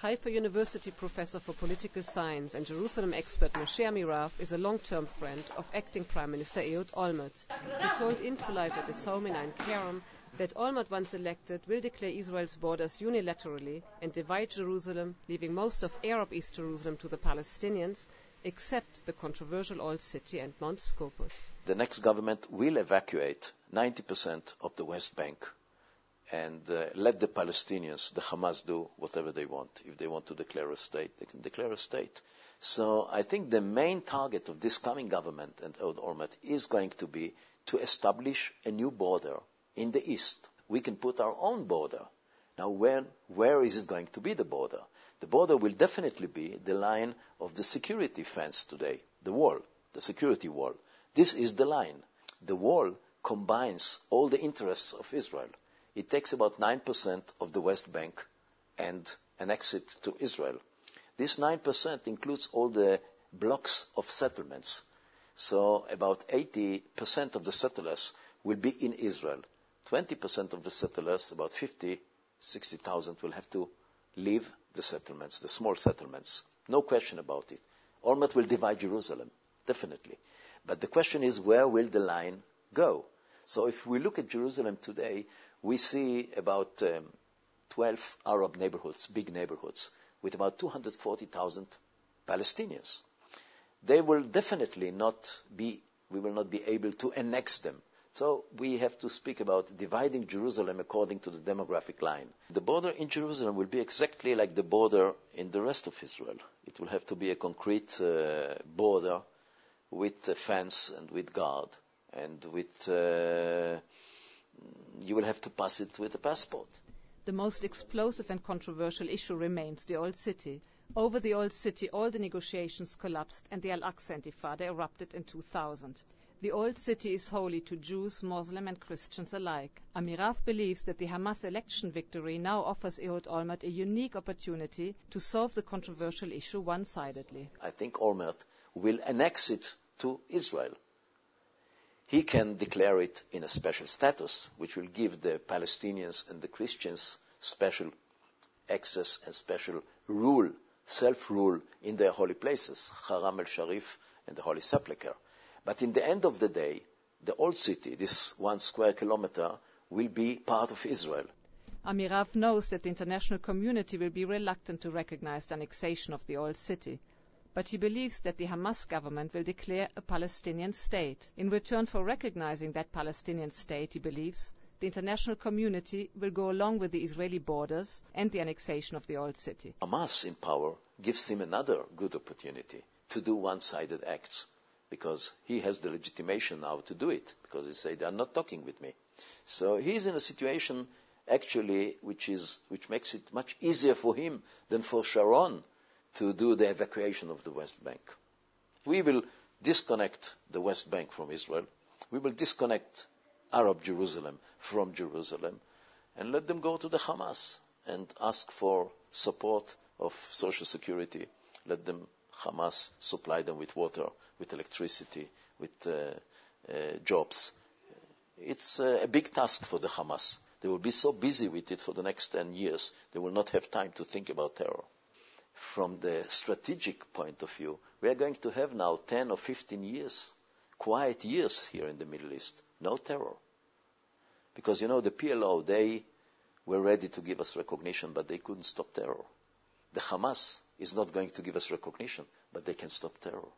Haifa University professor for political science and Jerusalem expert Moshe Amirav is a long-term friend of acting Prime Minister Ehud Olmert. He told InfoLive at his home in Ein Kerem that Olmert, once elected, will declare Israel's borders unilaterally and divide Jerusalem, leaving most of Arab East Jerusalem to the Palestinians, except the controversial Old City and Mount Scopus. The next government will evacuate 90% of the West Bank and let the Palestinians, the Hamas, do whatever they want. If they want to declare a state, they can declare a state. So I think the main target of this coming government and Ehud Olmert is going to be to establish a new border in the east. We can put our own border. Now, where is it going to be, the border? The border will definitely be the line of the security fence today, the wall, the security wall. This is the line. The wall combines all the interests of Israel. It takes about 9% of the West Bank and annexes it to Israel. This 9% includes all the blocks of settlements. So about 80% of the settlers will be in Israel. 20% of the settlers, about 60,000, will have to leave the settlements, the small settlements. No question about it. Olmert will divide Jerusalem, definitely. But the question is, where will the line go? So if we look at Jerusalem today, we see about 12 Arab neighborhoods, big neighborhoods, with about 240,000 Palestinians. They will definitely we will not be able to annex them. So we have to speak about dividing Jerusalem according to the demographic line. The border in Jerusalem will be exactly like the border in the rest of Israel. It will have to be a concrete border with a fence and with guard, and with you will have to pass it with a passport. The most explosive and controversial issue remains the Old City. Over the Old City, all the negotiations collapsed and the Al-Aqsa Intifada erupted in 2000. The Old City is holy to Jews, Muslims and Christians alike. Amirav believes that the Hamas election victory now offers Ehud Olmert a unique opportunity to solve the controversial issue one-sidedly. I think Olmert will annex it to Israel. He can declare it in a special status, which will give the Palestinians and the Christians special access and special rule, self-rule in their holy places, Haram el-Sharif and the Holy Sepulchre. But in the end of the day, the Old City, this 1 square kilometer, will be part of Israel. Amirav knows that the international community will be reluctant to recognize the annexation of the Old City. But he believes that the Hamas government will declare a Palestinian state. In return for recognizing that Palestinian state, he believes, the international community will go along with the Israeli borders and the annexation of the Old City. Hamas in power gives him another good opportunity to do one-sided acts, because he has the legitimation now to do it, because he said, they are not talking with me. So he's in a situation, actually, which makes it much easier for him than for Sharon to do the evacuation of the West Bank. We will disconnect the West Bank from Israel. We will disconnect Arab Jerusalem from Jerusalem and let them go to the Hamas and ask for support of social security. Let them, Hamas, supply them with water, with electricity, with jobs. It's a big task for the Hamas. They will be so busy with it for the next 10 years, they will not have time to think about terror. From the strategic point of view, we are going to have now 10 or 15 years, quiet years here in the Middle East. No terror. Because, the PLO, they were ready to give us recognition, but they couldn't stop terror. The Hamas is not going to give us recognition, but they can stop terror.